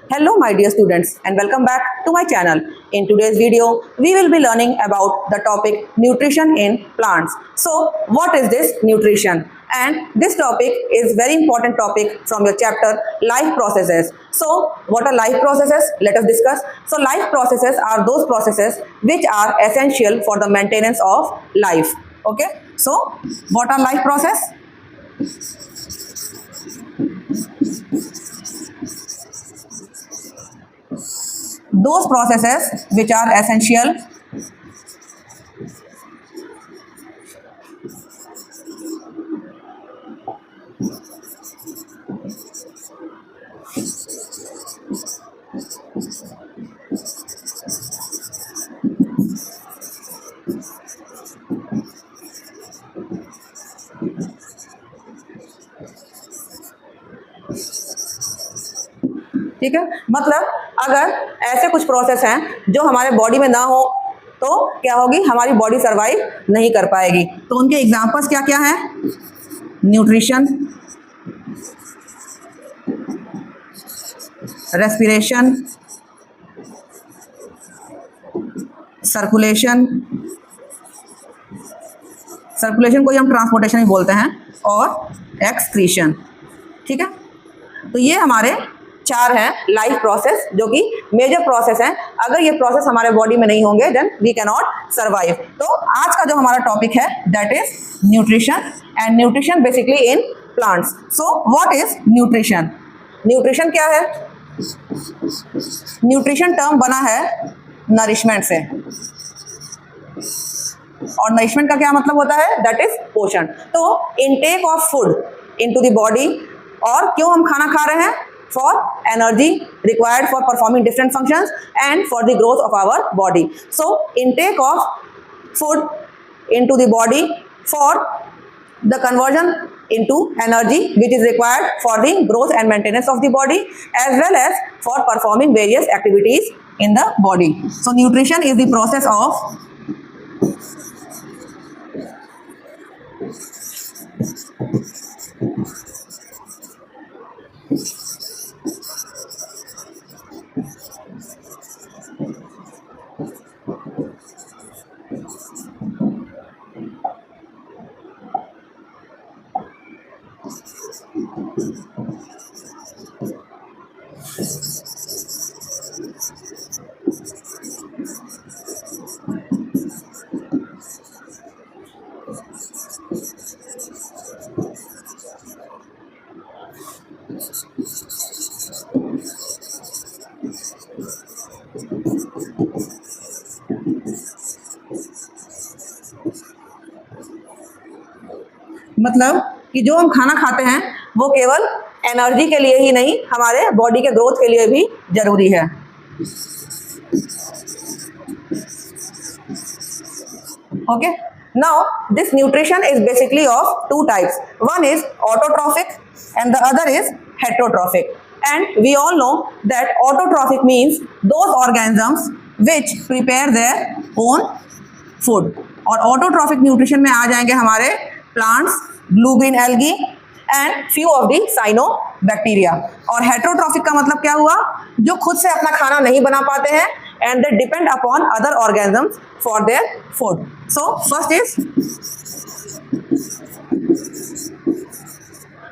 Hello my dear students and welcome back to my channel. In today's video, we will be learning about the topic nutrition in plants. So, what is this nutrition? And this topic is very important topic from your chapter life processes. So, what are life processes? Let us discuss. So, life processes are those processes which are essential for the maintenance of life. Okay? So, what are life process? Those processes which are essential ठीक है, मतलब अगर ऐसे कुछ process हैं जो हमारे body में ना हो तो क्या होगी, हमारी बॉडी सरवाइव नहीं कर पाएगी। तो उनके एग्जांपल्स क्या क्या हैं? न्यूट्रिशन, रेस्पिरेशन, सर्कुलेशन, सर्कुलेशन को ही हम ट्रांसपोर्टेशन भी बोलते हैं, और एक्सक्रीशन। ठीक है, तो ये हमारे चार हैं लाइफ प्रोसेस जो कि मेजर प्रोसेस हैं। अगर ये प्रोसेस हमारे बॉडी में नहीं होंगे then we can not survive. तो आज का जो हमारा टॉपिक है that is nutrition, and nutrition basically in plants. So what is nutrition? Nutrition क्या है? न्यूट्रिशन टर्म बना है नरिशमेंट से, और नरिशमेंट का क्या मतलब होता है? दैट इज पोषण। तो intake of food into the body, और क्यों हम खाना खा रहे हैं? For energy required for performing different functions and for the growth of our body. So intake of food into the body for the conversion into energy which is required for the growth and maintenance of the body, as well as for performing various activities in the body. So nutrition is the process of मतलब कि जो हम खाना खाते हैं वो केवल energy के लिए ही नहीं, हमारे बॉडी के ग्रोथ के लिए भी जरूरी है। Okay, now this nutrition is basically of two types. One is autotrophic and the other is heterotrophic. And we all know that autotrophic means those organisms which prepare their own food, और autotrophic nutrition में आ जाएंगे हमारे plants, blue green algae and few of the cyanobacteria. और heterotrophic का मतलब क्या हुआ? जो खुद से अपना खाना नहीं बना पाते हैं and they depend upon other organisms for their food. So first is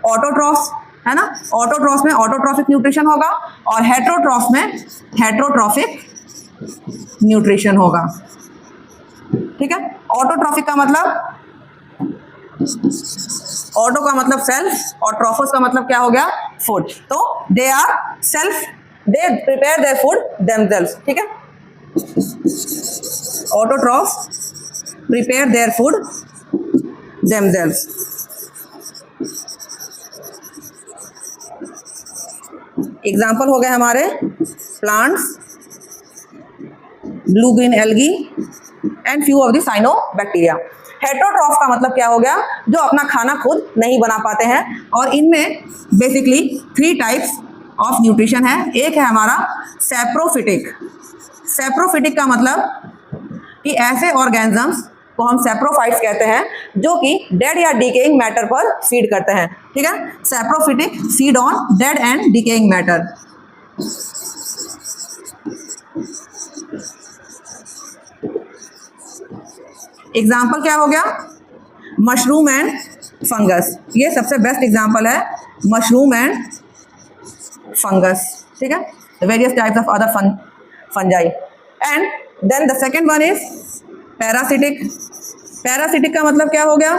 autotrophs, है ना? ऑटोट्रॉफ्स में ऑटोट्रॉफिक न्यूट्रिशन होगा और हेटेरोट्रॉफ्स में हेटेरोट्रॉफिक न्यूट्रिशन होगा। ठीक है, ऑटोट्रॉफिक का मतलब, ऑटो का मतलब सेल्फ और ट्रॉफस का मतलब क्या हो गया? फूड। तो they are self, they prepare their food themselves. ठीक है, autotrophs prepare their food themselves. Example हो गए हमारे plants, blue green algae and few of the cyanobacteria. Heterotroph का मतलब क्या हो गया? जो अपना खाना खुद नहीं बना पाते हैं, और इनमें basically three types of nutrition है। एक है हमारा सैप्रोफिटिक। सैप्रोफिटिक का मतलब कि ऐसे ऑर्गेनिजम्स को हम सैप्रोफाइट्स कहते हैं जो कि डेड या डिकेइंग मैटर पर फीड करते हैं। ठीक है, saprophytic feed on dead and decaying matter. Example क्या हो गया, मशरूम एंड फंगस, ये सबसे बेस्ट एग्जाम्पल है, मशरूम एंड फंगस, ठीक है, various types of other fungi. And then the second one is parasitic. Parasitic का मतलब क्या हो गया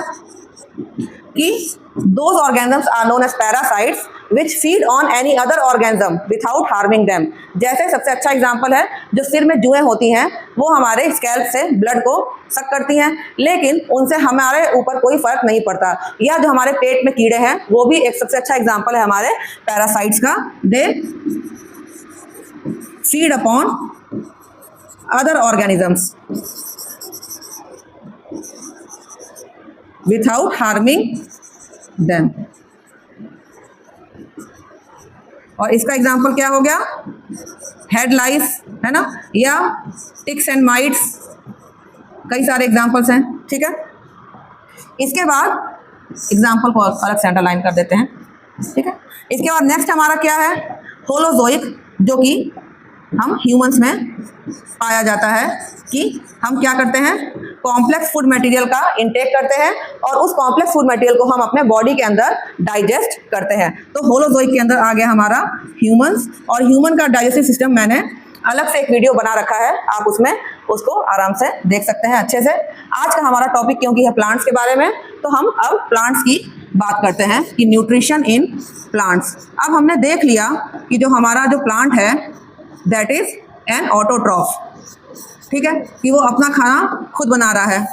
कि those organisms are known as parasites which feed on any other organism without harming them. जैसे सबसे अच्छा एग्जांपल है, जो सिर में जुएं होती हैं वो हमारे स्कैल्प से ब्लड को सक करती हैं, लेकिन उनसे हमारे ऊपर कोई फर्क नहीं पड़ता। या जो हमारे पेट में कीड़े हैं वो भी एक सबसे अच्छा एग्जांपल है हमारे पैरासाइट्स का। They feed upon other organisms without harming them. और इसका एग्जाम्पल क्या हो गया, हेड लाइस, है ना, या टिक्स एंड माइट्स, कई सारे एग्जाम्पल्स हैं, ठीक है। इसके बाद एग्जाम्पल को अलग से अंडरलाइन कर देते हैं, ठीक है। इसके बाद नेक्स्ट हमारा क्या है, होलोजोइक, जो कि हम ह्यूमंस में पाया जाता है कि हम क्या करते हैं, कॉम्प्लेक्स फूड मटेरियल का इंटेक करते हैं और उस कॉम्प्लेक्स फूड मटेरियल को हम अपने बॉडी के अंदर डाइजेस्ट करते हैं। तो होलोजोइक के अंदर आ गया हमारा ह्यूमंस, और ह्यूमन का डाइजेस्टिव सिस्टम मैंने अलग से एक वीडियो बना रखा है, आप उसमें उसको आराम से देख सकते हैं अच्छे से। आज का हमारा टॉपिक क्योंकि है प्लांट्स के बारे में, तो हम अब प्लांट्स की बात करते हैं कि न्यूट्रिशन इन प्लांट्स। अब हमने देख लिया कि जो हमारा जो प्लांट है दैट इज एन ऑटोट्रॉफ, ठीक है, कि वो अपना खाना खुद बना रहा है।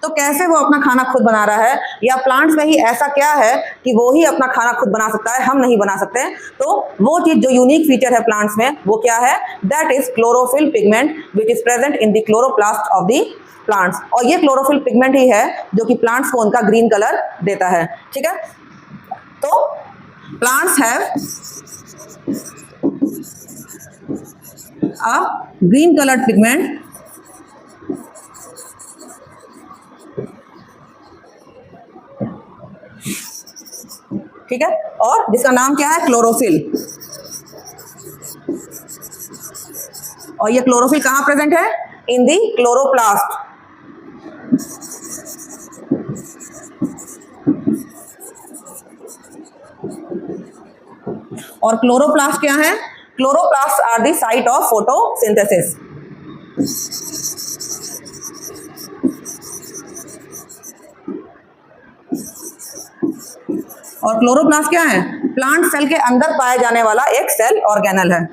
तो कैसे वो अपना खाना खुद बना रहा है, या प्लांट्स में ही ऐसा क्या है कि वो ही अपना खाना खुद बना सकता है, हम नहीं बना सकते। तो वो चीज़ जो यूनिक फीचर है प्लांट्स में वो क्या है, that is chlorophyll pigment which is present in the chloroplast of the plants. और ये क्लोरोफिल पिगमेंट ही है जो कि प्लांट्स को उनका ग्रीन कलर देता है, ठीक है। तो plants have a green colored pigment ठीक है, और जिसका नाम क्या है, क्लोरोफिल। और ये क्लोरोफिल कहाँ प्रेजेंट है, इन दी क्लोरोप्लास्ट। और क्लोरोप्लास्ट क्या है, chloroplast are the site of photosynthesis. और क्लोरोप्लास्ट क्या है, प्लांट सेल के अंदर पाया जाने वाला एक सेल ऑर्गेनल है,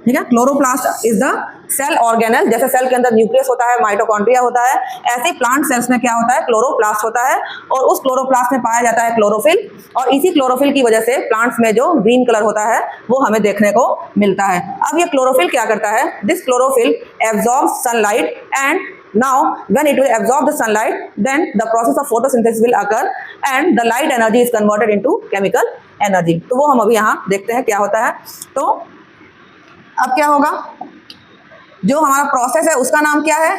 ठीक है। Chloroplast is the cell organelle. जैसे सेल के अंदर न्यूक्लियस होता है, माइटोकॉन्ड्रिया होता है, ऐसे ही प्लांट सेल्स में क्या होता है, क्लोरोप्लास्ट होता है। और उस क्लोरोप्लास्ट में पाया जाता है क्लोरोफिल, और इसी क्लोरोफिल की वजह से प्लांट्स में जो ग्रीन कलर होता है वो हमें देखने को मिलता है। अब ये क्लोरोफिल क्या करता है, this chlorophyll absorbs sunlight, and now when it will absorb the sunlight, then the process of photosynthesis will occur and the light energy is converted into chemical energy। तो वो हम अभी यहाँ देखते हैं क्या होता है। तो अब क्या होगा, जो हमारा प्रोसेस है उसका नाम क्या है,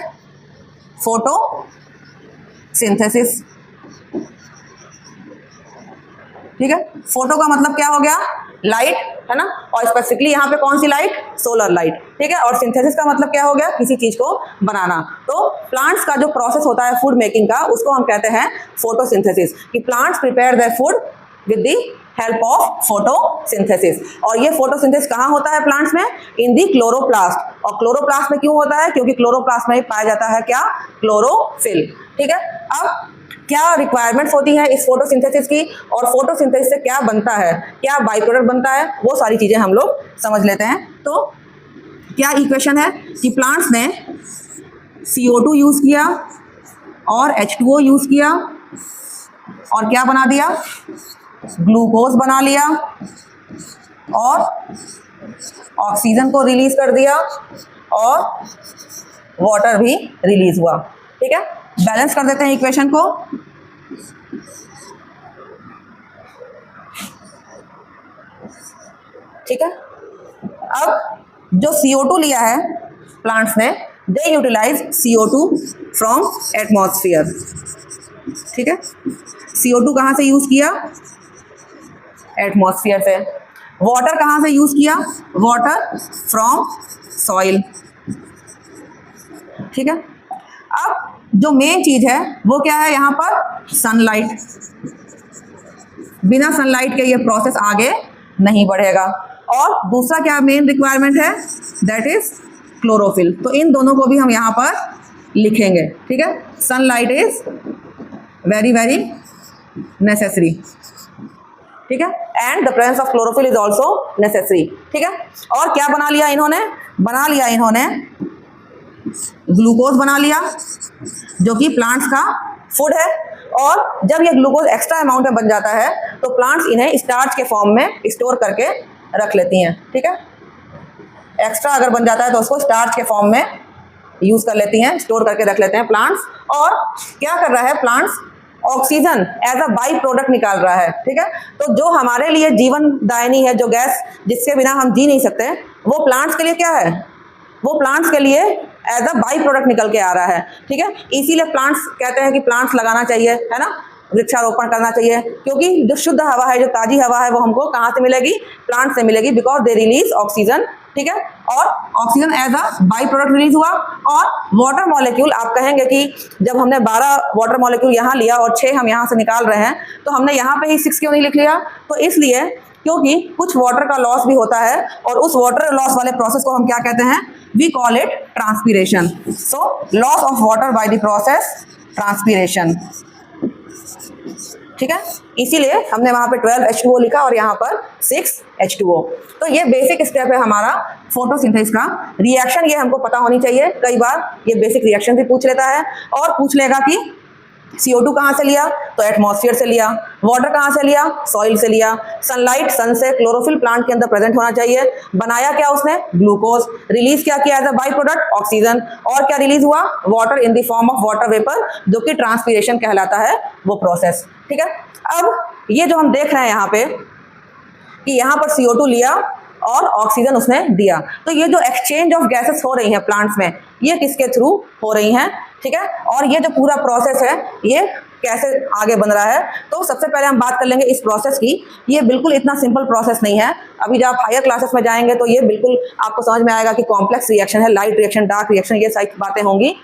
फोटोसिंथेसिस, ठीक है। फोटो का मतलब क्या हो गया, लाइट, है ना, और स्पेसिफिकली यहाँ पे कौन सी लाइट, सोलर लाइट, ठीक है। और सिंथेसिस का मतलब क्या हो गया, किसी चीज को बनाना। तो प्लांट्स का जो प्रोसेस होता है फूड मेकिंग का, उसको हम कहते हैं फोटोसिंथेसिस, कि plants prepare their food with the help of photosynthesis. और ये फोटोसिंथेसिस कहाँ होता है प्लांट्स में, इन दी क्लोरोप्लास्ट। और क्लोरोप्लास्ट में क्यों होता है, क्योंकि क्लोरोप्लास्ट में ही पाया जाता है क्या, क्लोरोफिल, ठीक है। अब क्या रिक्वायरमेंट्स होती है इस फोटोसिंथेसिस की, और फोटोसिंथेसिस से क्या बनता है, क्या बाई प्रोडक्ट बनता है, वो सारी चीजें हम लोग समझ लेते हैं। तो क्या इक्वेशन है कि प्लांट्स ने CO2 यूज किया और H2O यूज किया और क्या बना दिया, ग्लूकोज बना लिया, और ऑक्सीजन को रिलीज कर दिया, और वाटर भी रिलीज हुआ, ठीक है। बैलेंस कर देते हैं इक्वेशन को। ठीक है, अब जो CO2 लिया है प्लांट्स ने, they utilize CO2 from atmosphere, ठीक है। CO2 कहाँ से यूज किया, एटमॉस्फेयर से। वाटर कहाँ से यूज किया, वाटर फ्रॉम सॉइल, ठीक है। अब जो मेन चीज है वो क्या है यहाँ पर, सनलाइट। बिना सनलाइट के ये प्रोसेस आगे नहीं बढ़ेगा। और दूसरा क्या मेन रिक्वायरमेंट है, दैट इज क्लोरोफिल। तो इन दोनों को भी हम यहाँ पर लिखेंगे, ठीक है। Sunlight is very very necessary, ठीक है, and the presence of chlorophyll is also necessary, ठीक है। और क्या बना लिया इन्होंने, बना लिया इन्होंने ग्लूकोज बना लिया, जो कि प्लांट्स का फूड है। और जब ये ग्लूकोज एक्स्ट्रा अमाउंट में बन जाता है तो प्लांट्स इन्हें स्टार्च के फॉर्म में स्टोर करके रख लेती हैं, ठीक है। एक्स्ट्रा अगर बन जाता है तो उसको स्टार्च के फॉर्म में यूज कर लेती हैं, स्टोर करके रख लेते हैं प्लांट्स। और क्या कर रहा है plants, oxygen as a by product निकाल रहा है, ठीक है। तो जो हमारे लिए जीवनदायिनी है, जो गैस जिसके बिना हम जी नहीं सकते, वो प्लांट्स के लिए क्या है, वो प्लांट्स के लिए एज अ बाई प्रोडक्ट निकल के आ रहा है, ठीक है। इसीलिए प्लांट्स कहते हैं कि प्लांट्स लगाना चाहिए, है ना, वृक्षारोपण करना चाहिए, क्योंकि जो शुद्ध हवा है, जो ताजी हवा है, वो हमको कहाँ से मिलेगी, प्लांट से मिलेगी, बिकॉज दे रिलीज ऑक्सीजन, ठीक है। और oxygen as a by product release हुआ। और वाटर मॉलिक्यूल, आप कहेंगे कि जब हमने 12 वाटर मॉलिक्यूल यहाँ लिया और 6 हम यहाँ से निकाल रहे हैं, तो हमने यहाँ पे ही 6 क्यों नहीं लिख लिया, तो इसलिए क्योंकि कुछ वाटर का लॉस भी होता है, और उस वाटर लॉस वाले प्रोसेस को हम क्या कहते हैं, we call it transpiration. So loss of water by the process transpiration, ठीक है। इसीलिए हमने वहां पे 12 H2O लिखा और यहाँ पर 6 H2O। तो ये बेसिक स्टेप है हमारा फोटोसिंथेसिस का। रिएक्शन ये हमको पता होनी चाहिए, कई बार ये बेसिक रिएक्शन भी पूछ लेता है, और पूछ लेगा कि CO2 कहाँ से लिया, तो एटमॉस्फेयर से लिया। वाटर कहाँ से लिया, सॉइल से लिया। सनलाइट, सन से। क्लोरोफिल प्लांट के अंदर प्रेजेंट होना चाहिए। बनाया क्या उसने, ग्लूकोज। रिलीज क्या किया as a by product, oxygen. और क्या रिलीज हुआ, water in the form of water vapour, जो कि ट्रांसपीरेशन कहलाता है वो प्रोसेस, ठीक है। अब ये जो हम देख रहे हैं यहाँ पे कि यहाँ पर CO2 लिया और ऑक्सीजन उसने दिया, तो ये जो एक्सचेंज ऑफ गैसेस हो रही हैं प्लांट्स में, ये किसके थ्रू हो रही हैं, ठीक है। और ये जो पूरा प्रोसेस है ये कैसे आगे बन रहा है, तो सबसे पहले हम बात कर लेंगे इस प्रोसेस की। ये बिल्कुल इतना सिंपल प्रोसेस नहीं है। अभी जब आप हायर क्लासेस में जाएंगे तो ये बिल्कुल आपको समझ में आएगा कि कॉम्प्लेक्स रिएक्शन है, लाइट रिएक्शन, डार्क रिएक्शन, ये सारी बातें होंगी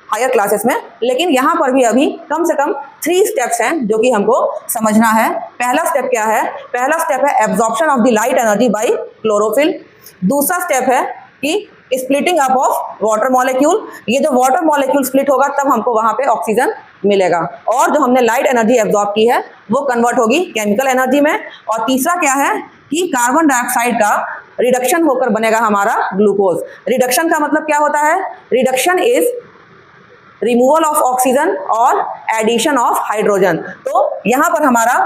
हायर क्लासेस में। लेकिन यहाँ पर भी अभी कम से कम 3 स्टेप्स हैं जो कि हमको समझना है। पहला स्टेप क्या है, पहला स्टेप है absorption of the light energy by chlorophyll. दूसरा स्टेप है कि splitting up of water molecule. ये जो वाटर मॉलिक्यूल स्प्लिट होगा तब हमको वहां पे ऑक्सीजन मिलेगा, और जो हमने लाइट एनर्जी एब्जॉर्ब की है वो कन्वर्ट होगी केमिकल एनर्जी में। और तीसरा क्या है कि कार्बन डाइऑक्साइड का रिडक्शन होकर बनेगा हमारा ग्लूकोज। रिडक्शन का मतलब क्या होता है, reduction is removal of oxygen और एडिशन ऑफ हाइड्रोजन। तो यहाँ पर हमारा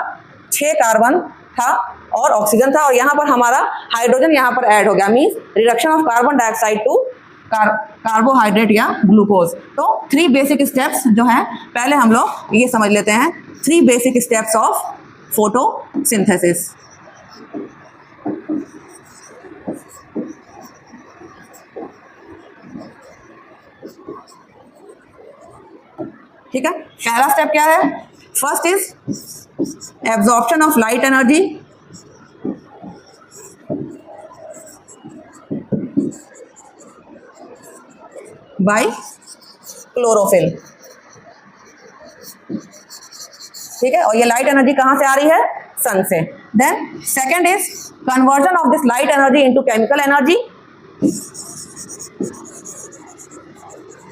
6 कार्बन था और ऑक्सीजन था, और यहाँ पर हमारा हाइड्रोजन यहाँ पर ऐड हो गया, means reduction of carbon dioxide to carbohydrate या ग्लूकोज। तो 3 बेसिक स्टेप्स जो हैं, पहले हम लोग ये समझ लेते हैं 3 बेसिक स्टेप्स ऑफ फोटोसिंथेसिस। ठीक है, पहला स्टेप क्या है, first is absorption of light energy by chlorophyll. ठीक है, और ये लाइट एनर्जी कहां से आ रही है, सन से। Then second is conversion of this light energy into chemical energy,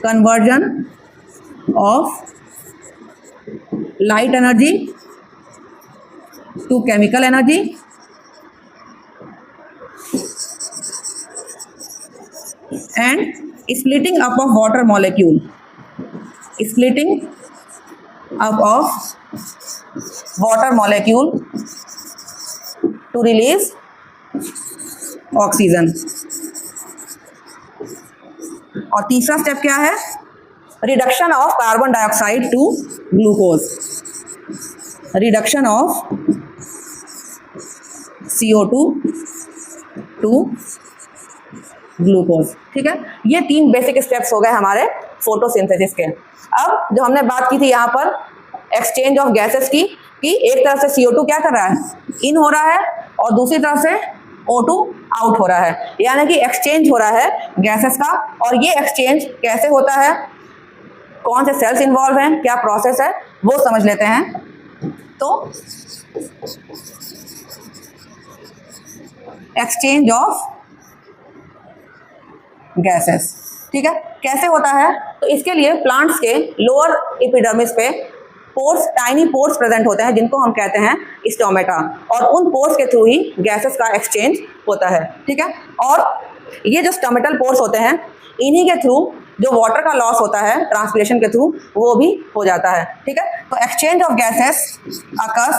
conversion of light energy to chemical energy, and splitting up of water molecule, splitting up of water molecule to release oxygen। और तीसरा step क्या है, reduction of carbon dioxide to glucose, reduction of CO2 to glucose. ठीक है, ये 3 basic steps हो गए हमारे फोटोसिंथेसिस के। अब जो हमने बात की थी यहाँ पर एक्सचेंज ऑफ गैसेस की, कि एक तरफ से CO2 क्या कर रहा है, इन हो रहा है, और दूसरी तरफ से O2 आउट हो रहा है, यानी कि एक्सचेंज हो रहा है गैसेस का। और ये एक्सचेंज कैसे होता है, कौन से सेल्स इन्वॉल्व हैं, क्या प्रोसेस है, वो समझ लेते हैं। तो एक्सचेंज ऑफ गैसेस, ठीक है, कैसे होता है? तो इसके लिए प्लांट्स के लोअर एपिडर्मिस पे पोर्स, टाइनी पोर्स प्रेजेंट होते हैं जिनको हम कहते हैं स्टोमेटा, और उन पोर्स के थ्रू ही गैसेस का एक्सचेंज होता है, ठीक है। और ये जो स्टोमेटल पोर्स होते हैं, इन्हीं के थ्रू जो वाटर का लॉस होता है ट्रांसपिरेशन के थ्रू, वो भी हो जाता है, ठीक है। तो exchange of gases occurs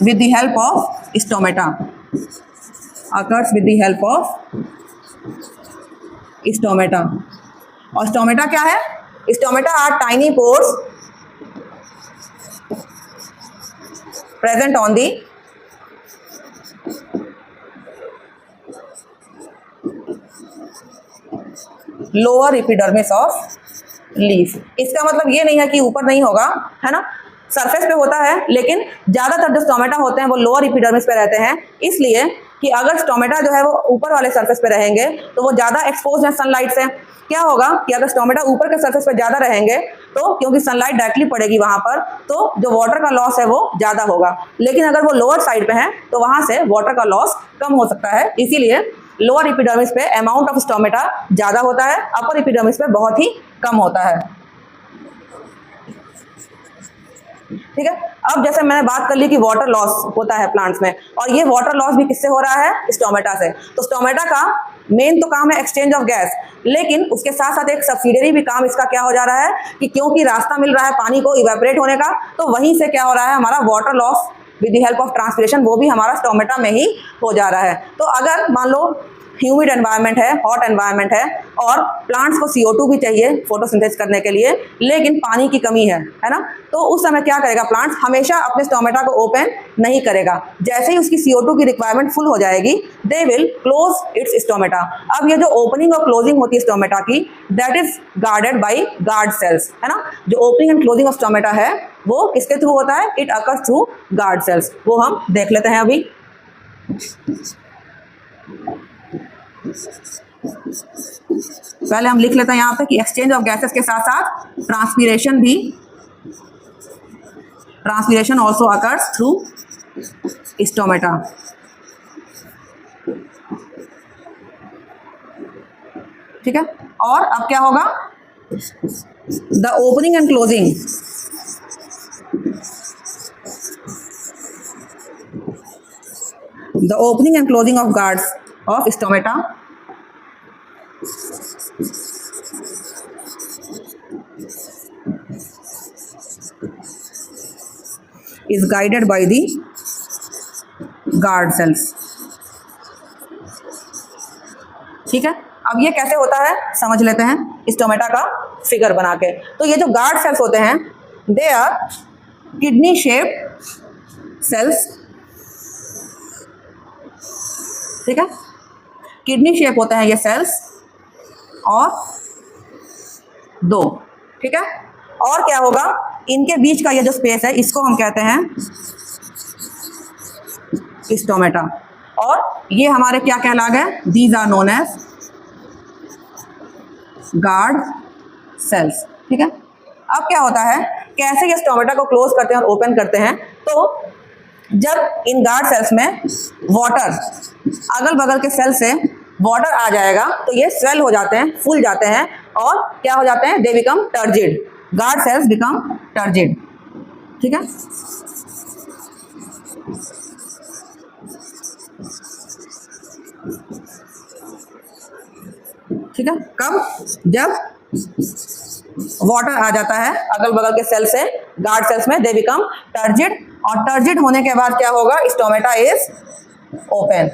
with the help of stomata, occurs with the help of stomata। और स्टोमेटा क्या है? Stomata are tiny pores present on the lower epidermis of leaf। इसका मतलब ये नहीं है कि ऊपर नहीं होगा, है ना, सरफेस पे होता है, लेकिन ज्यादातर जो स्टोमेटा होते हैं वो लोअर एपिडर्मिस पे रहते हैं, इसलिए कि अगर स्टोमेटा जो है वो ऊपर वाले सरफेस पे रहेंगे तो वो ज्यादा एक्सपोज है सनलाइट से। क्या होगा कि अगर स्टोमेटा ऊपर के सरफेस पे ज्यादा रहेंगे तो क्योंकि सनलाइट डायरेक्टली पड़ेगी वहां पर, तो जो वाटर का लॉस है वो ज्यादा होगा। लेकिन अगर वो लोअर साइड पे है तो वहां से वाटर का लॉस कम हो सकता है, इसीलिए लोअर एपिडर्मिस पे अमाउंट ऑफ स्टोमेटा ज्यादा होता है, अपर एपिडर्मिस पे बहुत ही कम होता है, ठीक है। अब जैसे मैंने बात कर ली कि वाटर लॉस होता है प्लांट्स में, और ये वाटर लॉस भी किससे हो रहा है? स्टोमेटा से। तो स्टोमेटा का मेन तो काम है एक्सचेंज ऑफ गैस, लेकिन उसके साथ साथ एक सब्सिडियरी भी काम इसका क्या हो जा रहा है कि क्योंकि रास्ता मिल रहा है पानी को इवेपोरेट होने का, तो वहीं से क्या हो रहा है, हमारा water loss with the help of transpiration वो भी हमारा स्टोमेटा में ही हो जा रहा है। तो अगर मान लो ह्यूमिड एनवायरनमेंट है, हॉट एनवायरनमेंट है, और प्लांट्स को CO2 भी चाहिए फोटोसिंथेसिस करने के लिए, लेकिन पानी की कमी है ना, तो उस समय क्या करेगा प्लांट्स? हमेशा अपने स्टोमेटा को ओपन नहीं करेगा। जैसे ही उसकी CO2 की रिक्वायरमेंट फुल हो जाएगी, they will close it's stomata. अब ये जो ओपनिंग और क्लोजिंग होती है स्टोमेटा की, that is guarded by guard cells, है ना। जो opening and closing of stomata है वो किसके थ्रू होता है? It occurs through guard cells. वो हम देख लेते हैं अभी। पहले हम लिख लेते हैं यहाँ पे कि एक्सचेंज ऑफ गैसेस के साथ साथ ट्रांसपीरेशन भी, transpiration also occurs through stomata, ठीक है। और अब क्या होगा? The opening and closing, the opening and closing of guards of stomata is guided by the guard cells, ठीक है। अब ये कैसे होता है समझ लेते हैं स्टोमेटा का फिगर बना के। तो ये जो गार्ड सेल्स होते हैं, they are kidney shaped cells, ठीक है, किडनी शेप होते हैं ये सेल्स, और दो, ठीक है। और क्या होगा? इनके बीच का ये जो स्पेस है इसको हम कहते हैं स्टोमेटा, और ये हमारे क्या कहला गए? These are known as guard cells, ठीक है। अब क्या होता है, कैसे ये स्टोमेटा को क्लोज करते हैं और ओपन करते हैं? तो जब इन गार्ड सेल्स में वाटर, अगल बगल के सेल से वाटर आ जाएगा तो ये स्वेल हो जाते हैं, फूल जाते हैं, और क्या हो जाते हैं? They become turgid, guard cells become turgid, ठीक है। ठीक है, कब? जब वाटर आ जाता है अगल बगल के सेल से गार्ड सेल्स में, दे बिकम टर्जिड, और टर्जिड होने के बाद क्या होगा? स्टोमेटा इज ओपन,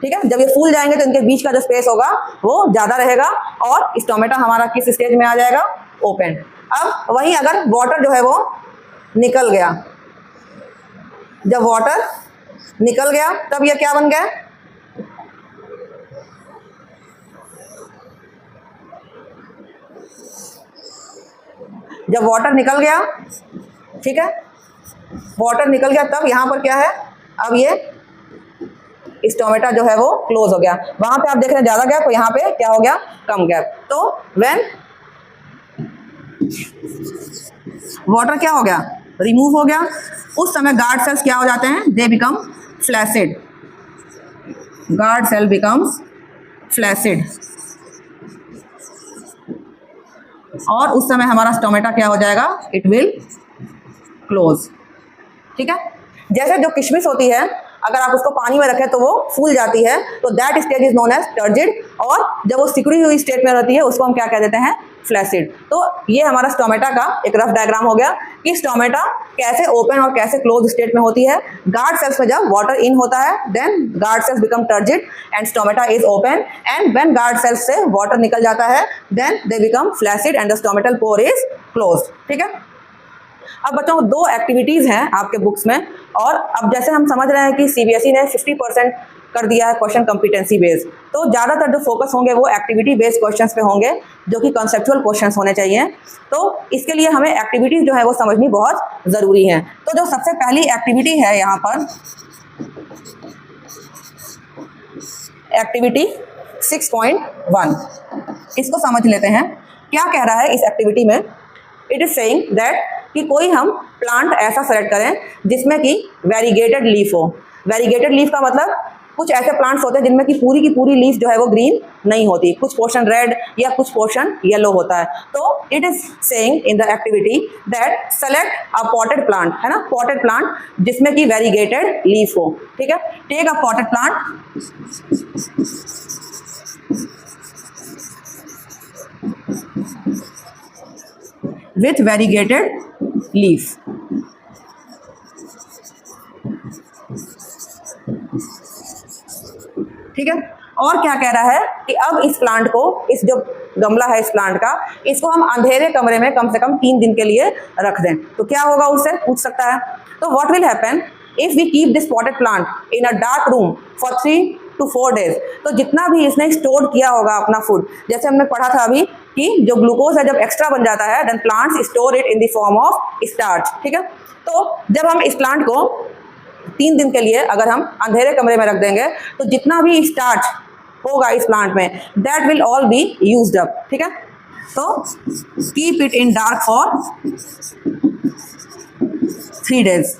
ठीक है। जब ये फूल जाएंगे तो इनके बीच का जो स्पेस होगा वो ज्यादा रहेगा, और स्टोमेटा हमारा किस स्टेज में आ जाएगा? ओपन। अब वहीं अगर वाटर जो है वो निकल गया, जब वाटर निकल गया तब ये क्या बन गया? जब वाटर निकल गया, ठीक है, वाटर निकल गया तब यहाँ पर क्या है? अब ये स्टोमेटा जो है वो क्लोज हो गया। वहां पे आप देख रहे हैं ज्यादा गैप, यहाँ पे क्या हो गया? कम गैप। तो व्हेन वाटर क्या हो गया, रिमूव हो गया, उस समय गार्ड सेल्स क्या हो जाते हैं, they become flaccid, guard cell becomes flaccid, और उस समय हमारा स्टोमेटा क्या हो जाएगा, इट विल क्लोज। ठीक है, जैसे जो किशमिश होती है अगर आप उसको पानी में रखें तो वो फूल जाती है, तो that stage is known as turgid, और जब वो सिकुड़ी हुई स्टेट में रहती है उसको हम क्या कह देते हैं, फ्लैसिड। तो ये हमारा स्टोमेटा का एक रफ डायग्राम हो गया कि स्टोमेटा कैसे ओपन और कैसे क्लोज स्टेट में होती है। गार्ड सेल्स में जब वाटर इन होता है then guard cells become turgid and stomata is open, and when guard cells से वाटर निकल जाता है then they become flaccid and the stomatal pore is close. ठीक है, अब बच्चों दो एक्टिविटीज़ हैं आपके बुक्स में, और अब जैसे हम समझ रहे हैं कि सीबीएसई ने 50% कर दिया है क्वेश्चन कॉम्पिटेंसी बेस्ड, तो ज़्यादातर जो फोकस होंगे वो एक्टिविटी बेस्ड क्वेश्चंस पे होंगे जो कि कॉन्सेप्चुअल क्वेश्चंस होने चाहिए। तो इसके लिए हमें एक्टिविटीज़ जो है वो समझनी बहुत ज़रूरी है। तो जो सबसे पहली एक्टिविटी है यहाँ पर, एक्टिविटी 6.1, इसको समझ लेते हैं। क्या कह रहा है इस एक्टिविटी में, इट इज सेइंग दैट कि कोई हम प्लांट ऐसा सेलेक्ट करें जिसमें कि वेरीगेटेड लीफ हो। वेरीगेटेड लीफ का मतलब कुछ ऐसे प्लांट्स होते हैं जिनमें कि पूरी लीफ जो है वो ग्रीन नहीं होती, कुछ पोर्शन रेड या कुछ पोर्शन येलो होता है। तो it is saying in the activity that select a potted plant, है ना, पॉटेड प्लांट जिसमें कि वेरीगेटेड लीफ हो। ठीक है, take a potted plant with variegated leaf। ठीक है, और क्या कह रहा है कि अब इस प्लांट को, इस जो गमला है इस प्लांट का, इसको हम अंधेरे कमरे में कम से कम 3 दिन के लिए रख दें तो क्या होगा, उससे पूछ सकता है। तो what will happen if we keep this potted plant in a dark room for 3 to 4 days। तो जितना भी इसने स्टोर किया होगा अपना फूड, जैसे हमने पढ़ा था अभी कि जो ग्लूकोज है जब एक्स्ट्रा बन जाता है then plants store it in the form of starch. ठीक है, तो जब हम इस प्लांट को 3 दिन के लिए अगर हम अंधेरे कमरे में रख देंगे तो जितना भी स्टार्च होगा इस प्लांट में that will all be used up. ठीक है, तो keep it in dark for 3 days।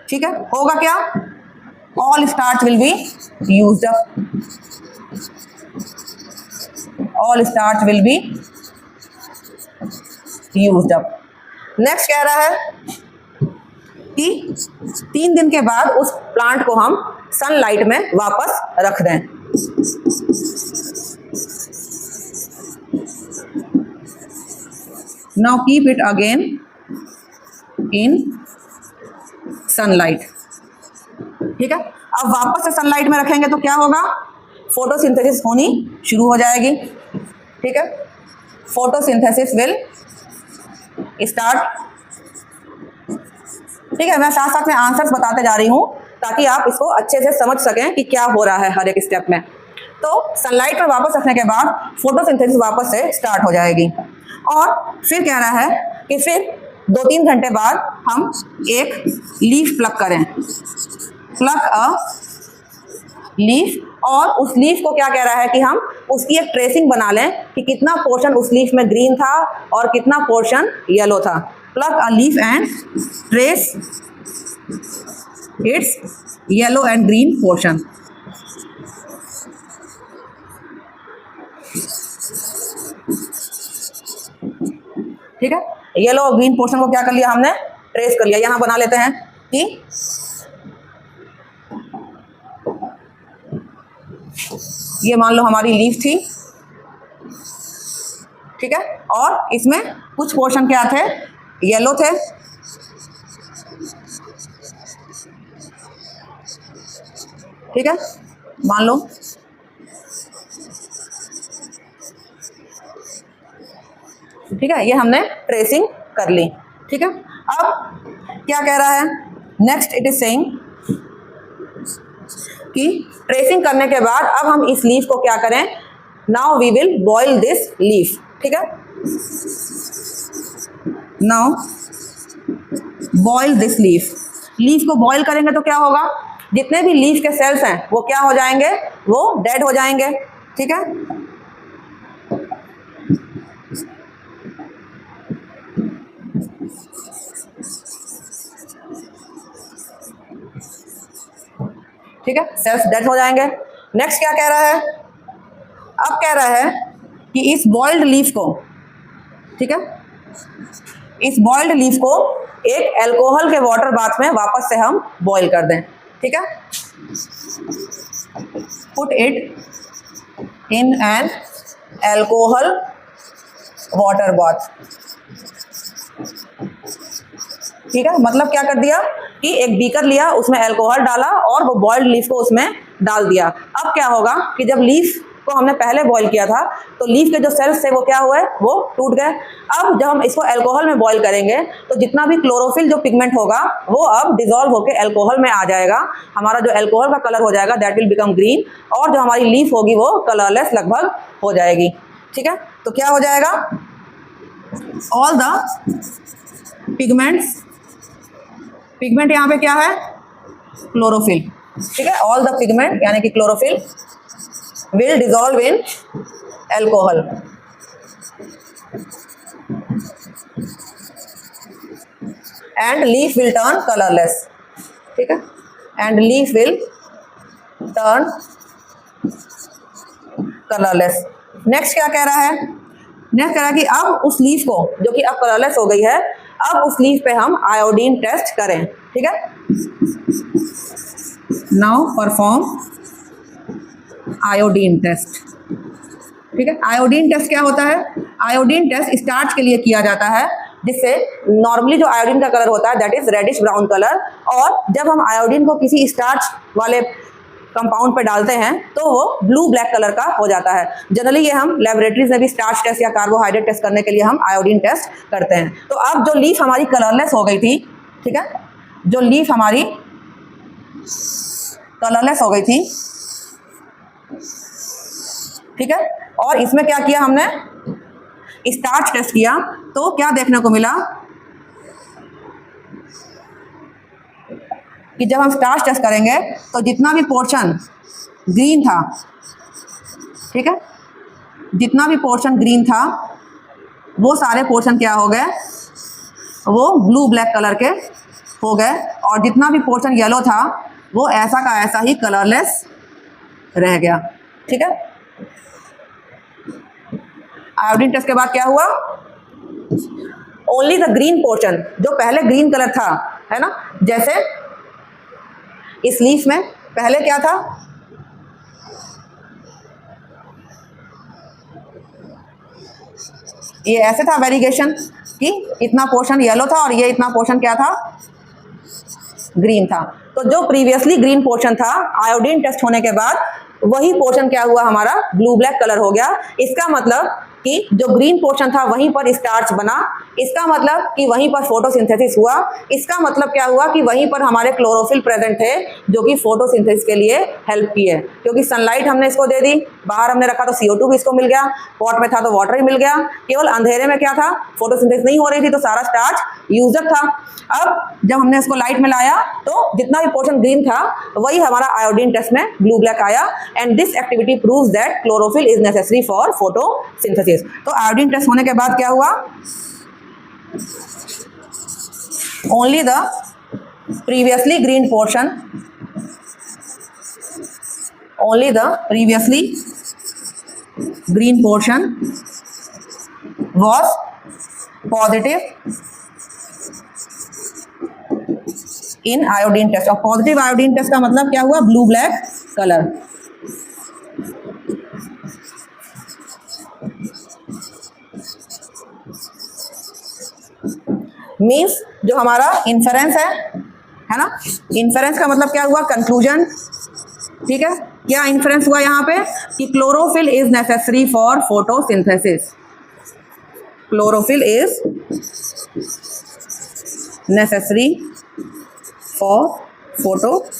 ठीक है, होगा क्या, all starch will be used up, all starch will be used up. Next कह रहा है कि 3 दिन के बाद उस प्लांट को हम सनलाइट में वापस रख दें। Now keep it again in sunlight. ठीक है, अब वापस से सनलाइट में रखेंगे तो क्या होगा, फोटोसिंथेसिस होनी शुरू हो जाएगी। ठीक है, फोटोसिंथेसिस विल स्टार्ट। ठीक है, मैं साथ साथ में आंसर्स बताते जा रही हूँ ताकि आप इसको अच्छे से समझ सकें कि क्या हो रहा है हर एक स्टेप में। तो सनलाइट में वापस रखने के बाद फोटोसिंथेसिस वापस से स्टार्ट हो जाएगी, और फिर कह रहा है कि फिर 2-3 घंटे बाद हम एक लीफ प्लक करें, प्लक अ लीफ, और उस लीफ को क्या कह रहा है कि हम उसकी एक ट्रेसिंग बना लें कि कितना पोर्शन उस लीफ में ग्रीन था और कितना पोर्शन येलो था। Pluck a leaf and trace its yellow and green portion. ठीक है, येलो और ग्रीन पोर्शन को क्या कर लिया हमने, ट्रेस कर लिया। यहां बना लेते हैं कि ये मान लो हमारी लीफ थी। ठीक है, और इसमें कुछ पोर्शन क्या थे, येलो थे। ठीक है, मान लो ठीक है, ये हमने ट्रेसिंग कर ली। ठीक है, अब क्या कह रहा है, नेक्स्ट इट इज सेइंग कि ट्रेसिंग करने के बाद अब हम इस लीफ को क्या करें, now we will boil this leaf. ठीक है, now boil this leaf. Leaf को बॉइल करेंगे तो क्या होगा, जितने भी लीफ के सेल्स हैं वो क्या हो जाएंगे, वो डेड हो जाएंगे। ठीक है, ठीक है, सेल्स डेड हो जाएंगे। नेक्स्ट क्या कह रहा है, अब कह रहा है कि इस बॉइल्ड लीफ को, ठीक है, इस बॉइल्ड लीफ को एक अल्कोहल के वाटर बाथ में वापस से हम बॉईल कर दें। ठीक है, put it in an alcohol water bath. ठीक है, मतलब क्या कर दिया कि एक बीकर लिया, उसमें अल्कोहल डाला और वो बॉइल्ड लीफ को उसमें डाल दिया। अब क्या होगा कि जब लीफ को हमने पहले बॉईल किया था तो लीफ के जो सेल्स थे वो क्या हुए, वो टूट गए। अब जब हम इसको अल्कोहल में बॉईल करेंगे तो जितना भी क्लोरोफिल जो पिगमेंट होगा वो अब डिसॉल्व होकर अल्कोहल में आ जाएगा। हमारा जो अल्कोहल का कलर हो जाएगा दैट विल बिकम ग्रीन, और जो हमारी लीफ होगी वो कलरलेस लगभग हो जाएगी। ठीक है, तो क्या हो जाएगा, ऑल द पिगमेंट्स, पिगमेंट यहाँ पे क्या है, क्लोरोफिल। ठीक है, ऑल द पिगमेंट यानी कि chlorophyll will dissolve in alcohol and leaf will turn colorless। ठीक है, and leaf will turn colorless। Next क्या कह रहा है, नेक्स्ट कह रहा है कि अब उस लीफ को जो कि अब कलरलेस हो गई है, अब उस लीफ पे हम आयोडीन टेस्ट करें। ठीक है, नाउ परफॉर्म आयोडीन टेस्ट। ठीक है, आयोडीन टेस्ट क्या होता है, आयोडीन टेस्ट स्टार्च के लिए किया जाता है, जिससे नॉर्मली जो आयोडीन का कलर होता है that is reddish brown colour, और जब हम आयोडीन को किसी स्टार्च वाले कंपाउंड पे डालते हैं तो वो ब्लू ब्लैक कलर का हो जाता है। जनरली ये हम लेबोरेटरीज में भी स्टार्च टेस्ट या कार्बोहाइड्रेट टेस्ट करने के लिए हम आयोडीन टेस्ट करते हैं। तो अब जो लीफ हमारी कलरलेस हो गई थी, ठीक है, जो लीफ हमारी कलरलेस हो गई थी, ठीक है, और इसमें क्या किया हमने, स्टार्च टेस्ट किया, तो क्या देखने को मिला कि जब हम स्टार्च टेस्ट करेंगे तो जितना भी पोर्शन ग्रीन था, ठीक है, जितना भी पोर्शन ग्रीन था वो सारे पोर्शन क्या हो गए, वो ब्लू ब्लैक कलर के हो गए, और जितना भी पोर्शन येलो था वो ऐसा का ऐसा ही कलरलेस रह गया। ठीक है, आयोडीन टेस्ट के बाद क्या हुआ, ओनली द ग्रीन पोर्शन, जो पहले ग्रीन कलर था, है ना, जैसे इस लीफ में पहले क्या था, ये ऐसे था वेरिएशन कि इतना पोर्शन येलो था और ये इतना पोर्शन क्या था, ग्रीन था। तो जो प्रीवियसली ग्रीन पोर्शन था आयोडीन टेस्ट होने के बाद वही पोर्शन क्या हुआ, हमारा ब्लू ब्लैक कलर हो गया। इसका मतलब कि जो ग्रीन पोर्शन था वहीं पर स्टार्च बना, इसका मतलब कि वहीं पर फोटोसिंथेसिस हुआ, इसका मतलब क्या हुआ कि वहीं पर हमारे क्लोरोफिल प्रेजेंट थे जो कि फोटोसिंथेसिस के लिए हेल्प किए, क्योंकि सनलाइट हमने इसको दे दी, बाहर हमने रखा तो CO2 भी इसको मिल गया, पॉट में था तो वाटर ही मिल गया, केवल अंधेरे में क्या था, फोटोसिंथेसिस नहीं हो रही थी तो सारा स्टार्च यूजअप था। अब जब हमने इसको लाइट में लाया तो जितना भी पोर्शन ग्रीन था वही हमारा आयोडीन टेस्ट में ब्लू ब्लैक आया, and this activity proves that chlorophyll is necessary for photosynthesis. तो आयोडीन टेस्ट होने के बाद क्या हुआ, only the previously green portion, only the previously green portion was positive in iodine test। और positive iodine test का मतलब क्या हुआ, ब्लू ब्लैक कलर। मीन्स जो हमारा इन्फेरेंस है ना, इन्फेरेंस का मतलब क्या हुआ, कंक्लूजन। ठीक है, क्या इन्फेरेंस हुआ यहाँ पे कि chlorophyll is necessary for photosynthesis, chlorophyll is necessary for photosynthesis.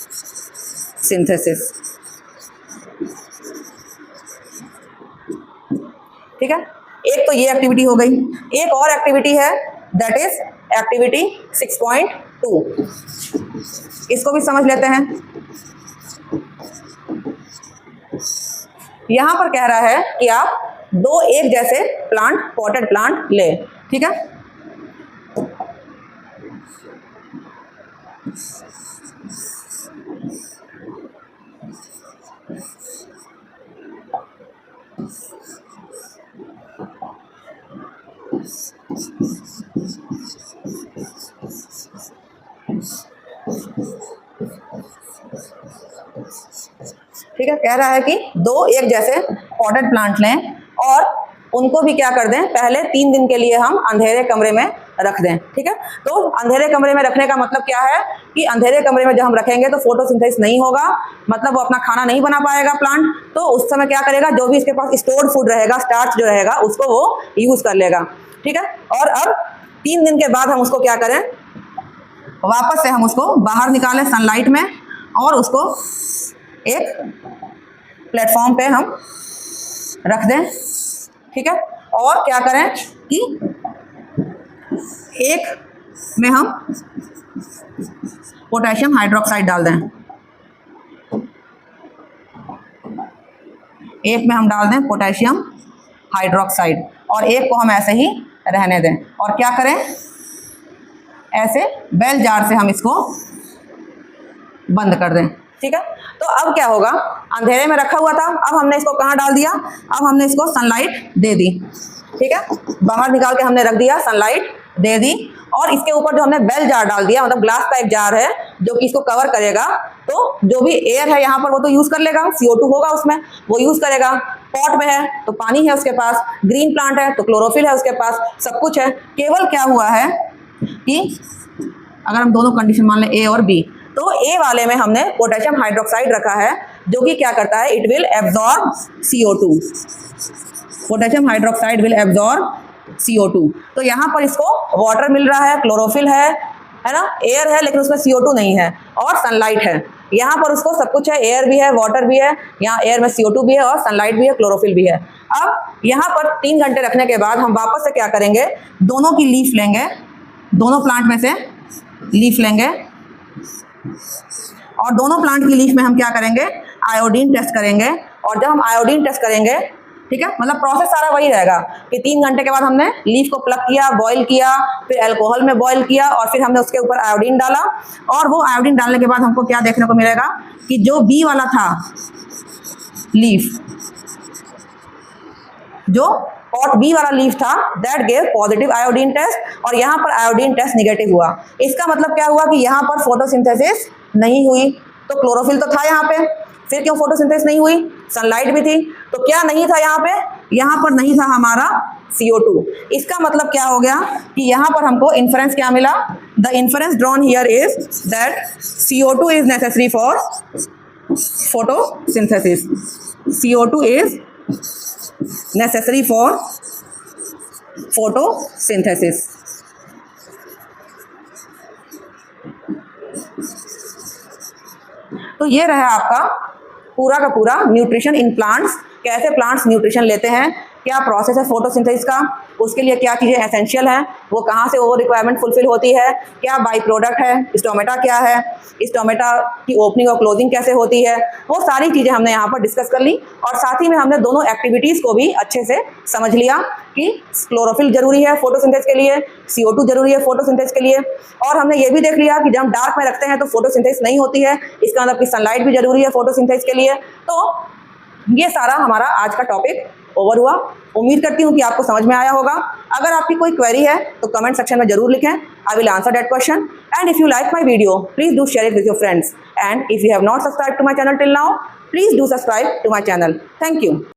ठीक है, एक तो ये एक्टिविटी हो गई, एक और एक्टिविटी है दैट इज एक्टिविटी 6.2, इसको भी समझ लेते हैं। यहां पर कह रहा है कि आप दो एक जैसे प्लांट, पॉटेड प्लांट ले, ठीक है, ठीक है, कह रहा है कि दो एक जैसे पॉटेड प्लांट लें और उनको भी क्या कर दें, पहले 3 दिन के लिए हम अंधेरे कमरे में रख दें। ठीक है, तो अंधेरे कमरे में रखने का मतलब क्या है कि अंधेरे कमरे में जब हम रखेंगे तो फोटोसिंथेसिस नहीं होगा, मतलब वो अपना खाना नहीं बना पाएगा प्लांट। तो उस समय क्या करेगा, जो भी इसके पास स्टोर्ड फूड रहेगा, स्टार्च जो रहेगा, उसको वो यूज कर लेगा। ठीक है, और अब 3 दिन के बाद हम उसको क्या करें, वापस से हम उसको बाहर निकालें सनलाइट में और उसको एक प्लेटफॉर्म पे हम रख दें। ठीक है, और क्या करें कि एक में हम पोटेशियम हाइड्रोक्साइड डाल दें, एक में हम डाल दें पोटेशियम हाइड्रोक्साइड और एक को हम ऐसे ही रहने दें। और क्या करें, ऐसे बेल जार से हम इसको बंद कर दें। ठीक है, तो अब क्या होगा, अंधेरे में रखा हुआ था, अब हमने इसको कहाँ डाल दिया, अब हमने इसको सनलाइट दे दी। ठीक है, बाहर निकाल के हमने रख दिया, सनलाइट दे दी, और इसके ऊपर जो हमने बेल जार डाल दिया, मतलब ग्लास का एक जार है जो कि इसको कवर करेगा, तो जो भी एयर है यहाँ पर वो तो यूज कर लेगा, CO2 होगा उसमें, वो यूज करेगा। पॉट में है तो पानी है उसके पास, ग्रीन प्लांट है तो क्लोरोफिल है उसके पास, सब कुछ है। केवल क्या हुआ है कि अगर हम दोनों कंडीशन मान लें A और B, तो A वाले में हमने पोटेशियम हाइड्रोक्साइड रखा है जो कि क्या करता है, it will absorb CO2। Potassium hydroxide will absorb CO2। तो यहाँ पर इसको वाटर मिल रहा है, क्लोरोफिल है ना, एयर है लेकिन उसमें CO2 नहीं है, और सनलाइट है। यहाँ पर उसको सब कुछ है, एयर भी है, वाटर भी है, यहाँ एयर में CO2 भी है और सनलाइट भी है, क्लोरोफिल भी है। अब यहाँ पर 3 घंटे रखने के बाद हम वापस से क्या करेंगे, दोनों की लीफ लेंगे, दोनों प्लांट में से लीफ लेंगे, और दोनों प्लांट की लीफ में हम क्या करेंगे, आयोडीन टेस्ट करेंगे। और जब हम आयोडीन टेस्ट करेंगे, ठीक है, मतलब प्रोसेस सारा वही रहेगा कि 3 घंटे के बाद हमने लीफ को प्लग किया, बॉईल किया, फिर अल्कोहल में बॉईल किया, और फिर हमने उसके ऊपर आयोडीन डाला। और वो आयोडीन डालने के बाद हमको क्या देखने को मिलेगा कि जो बी वाला था लीफ, जो पॉट बी वाला लीफ था, that gave positive iodine test, और यहाँ पर आयोडीन टेस्ट निगेटिव हुआ। इसका मतलब क्या हुआ कि यहाँ पर फोटोसिंथेसिस नहीं हुई। तो क्लोरोफिल तो था यहाँ पे, फिर क्यों फोटोसिंथेसिस नहीं हुई, सनलाइट भी थी, तो क्या नहीं था यहाँ पे, यहाँ पर नहीं था हमारा CO2। इसका मतलब क्या हो गया कि यहाँ पर हमको इन्फरेंस क्या मिला, the inference drawn here is that CO2 is necessary for photosynthesis. CO2 is necessary for photosynthesis। तो ये रहा आपका पूरा का पूरा न्यूट्रिशन इन प्लांट्स, कैसे प्लांट्स न्यूट्रिशन लेते हैं, क्या प्रोसेस है फोटोसिंथेसिस का, उसके लिए क्या चीज़ें एसेंशियल हैं, वो कहाँ से वो रिक्वायरमेंट फुलफिल होती है, क्या बाई प्रोडक्ट है, स्टोमेटा क्या है, स्टोमेटा की ओपनिंग और क्लोजिंग कैसे होती है, वो सारी चीज़ें हमने यहाँ पर डिस्कस कर ली। और साथ ही में हमने दोनों एक्टिविटीज़ को भी अच्छे से समझ लिया कि क्लोरोफिल जरूरी है फोटोसिंथेसिस के लिए, CO2 जरूरी है फोटोसिंथेसिस के लिए, और हमने ये भी देख लिया कि जब हम डार्क में रखते हैं तो फोटोसिंथेसिस नहीं होती है, इसका मतलब कि सनलाइट भी जरूरी है फोटोसिंथेसिस के लिए। तो ये सारा हमारा आज का टॉपिक ओवर हुआ। उम्मीद करती हूँ कि आपको समझ में आया होगा। अगर आपकी कोई क्वेरी है तो कमेंट सेक्शन में जरूर लिखें, I will answer that question. And if you like my video, please do share it with your friends, and if you have not subscribe to my channel till now, please do subscribe to my channel. Thank you.